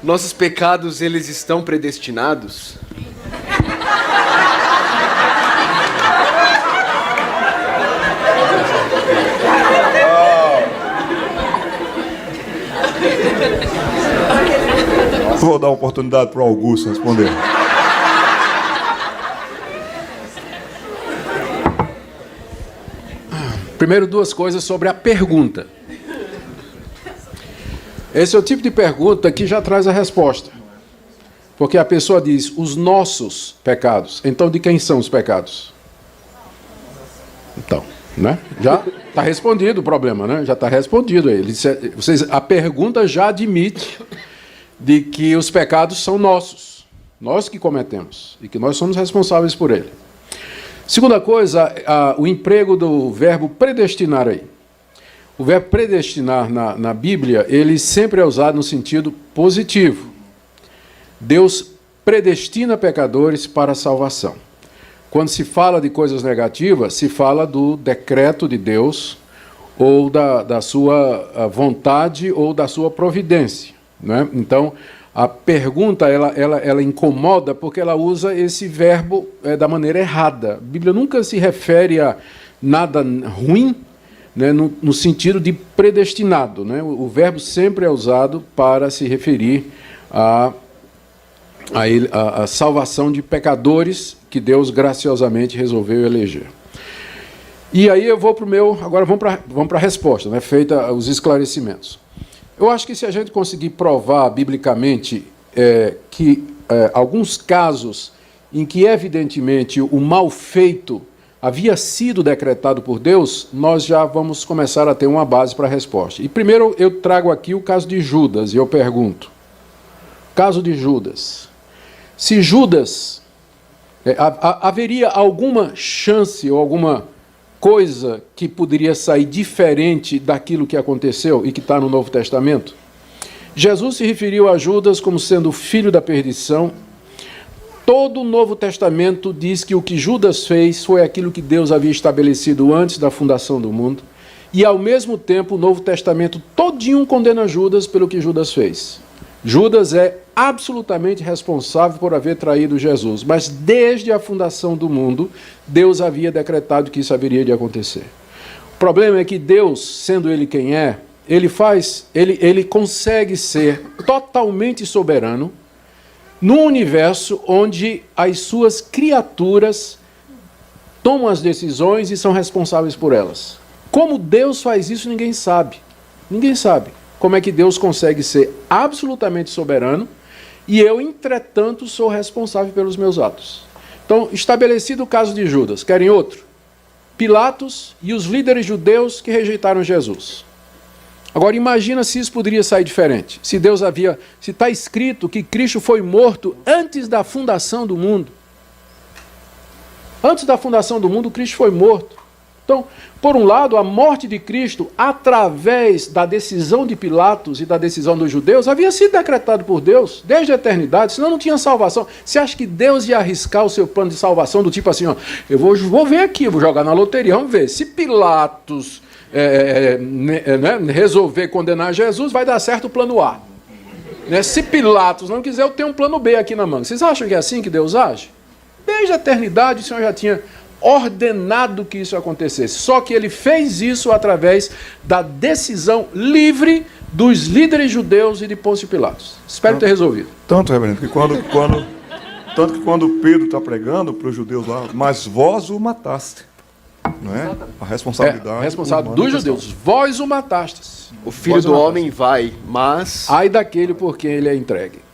nossos pecados, eles estão predestinados? Vou dar a oportunidade para o Augusto responder. Primeiro, duas coisas sobre a pergunta. Esse é o tipo de pergunta que já traz a resposta. Porque a pessoa diz, os nossos pecados. Então, de quem são os pecados? Então, né? Já está respondido o problema, né? Já está respondido aí. A pergunta já admite de que os pecados são nossos. Nós que cometemos. E que nós somos responsáveis por ele. Segunda coisa, o emprego do verbo predestinar aí. O verbo predestinar na Bíblia, ele sempre é usado no sentido positivo. Deus predestina pecadores para a salvação. Quando se fala de coisas negativas, se fala do decreto de Deus, ou da sua vontade, ou da sua providência, né? Então, a pergunta, ela incomoda porque ela usa esse verbo da maneira errada. A Bíblia nunca se refere a nada ruim, né, no sentido de predestinado, né? O verbo sempre é usado para se referir à salvação de pecadores que Deus graciosamente resolveu eleger. E aí eu vou para o meu... Agora vamos para a resposta, né, feita os esclarecimentos. Eu acho que se a gente conseguir provar biblicamente que alguns casos em que, evidentemente, o mal feito havia sido decretado por Deus, nós já vamos começar a ter uma base para a resposta. E primeiro eu trago aqui o caso de Judas, e eu pergunto, caso de Judas, se Judas, haveria alguma chance ou alguma coisa que poderia sair diferente daquilo que aconteceu e que está no Novo Testamento? Jesus se referiu a Judas como sendo o filho da perdição. Todo o Novo Testamento diz que o que Judas fez foi aquilo que Deus havia estabelecido antes da fundação do mundo. E, ao mesmo tempo, o Novo Testamento todinho condena Judas pelo que Judas fez. Judas é absolutamente responsável por haver traído Jesus, mas desde a fundação do mundo, Deus havia decretado que isso haveria de acontecer. O problema é que Deus, sendo Ele quem é, Ele consegue ser totalmente soberano num universo onde as suas criaturas tomam as decisões e são responsáveis por elas. Como Deus faz isso, ninguém sabe. Ninguém sabe. Como é que Deus consegue ser absolutamente soberano e eu, entretanto, sou responsável pelos meus atos. Então, estabelecido o caso de Judas, querem outro? Pilatos e os líderes judeus que rejeitaram Jesus. Agora, imagina se isso poderia sair diferente. Se está escrito que Cristo foi morto antes da fundação do mundo. Antes da fundação do mundo, Cristo foi morto. Então, por um lado, a morte de Cristo, através da decisão de Pilatos e da decisão dos judeus, havia sido decretado por Deus desde a eternidade, senão não tinha salvação. Você acha que Deus ia arriscar o seu plano de salvação do tipo assim, ó, eu vou ver aqui, vou jogar na loteria, vamos ver. Se Pilatos resolver condenar Jesus, vai dar certo o plano A. Se Pilatos não quiser, eu tenho um plano B aqui na manga. Vocês acham que é assim que Deus age? Desde a eternidade, o Senhor já tinha ordenado que isso acontecesse. Só que ele fez isso através da decisão livre dos líderes judeus e de Pôncio Pilatos. Espero ter resolvido. Tanto, reverendo, que quando Pedro está pregando para os judeus lá, mas vós o mataste. Não é? A responsabilidade. Responsável dos judeus. Vós o matastes. O filho do homem vai, mas... Ai daquele por quem ele é entregue.